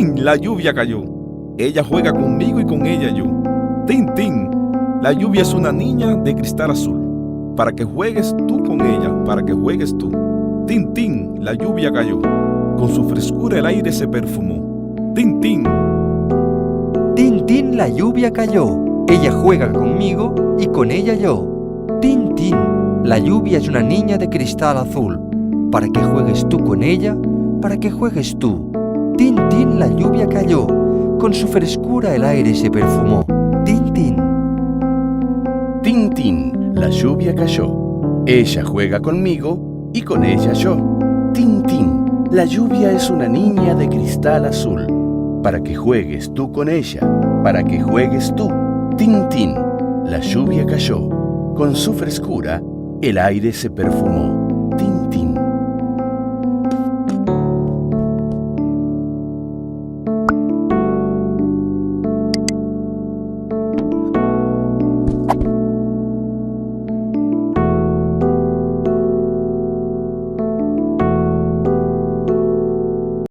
Tin, la lluvia cayó. Ella juega conmigo y con ella yo. Tin, tin, la lluvia es una niña de cristal azul. Para que juegues tú con ella, para que juegues tú. Tin, tin, la lluvia cayó. Con su frescura el aire se perfumó. Tin, tin. Tin, tin, la lluvia cayó. Ella juega conmigo y con ella yo. Tin, tin, la lluvia es una niña de cristal azul. Para que juegues tú con ella, para que juegues tú. Tin, tin, la lluvia cayó. Con su frescura el aire se perfumó. Tin, tin. Tin, tin, la lluvia cayó. Ella juega conmigo y con ella yo. Tin, tin, la lluvia es una niña de cristal azul. Para que juegues tú con ella, para que juegues tú. Tin, tin, la lluvia cayó. Con su frescura, el aire se perfumó.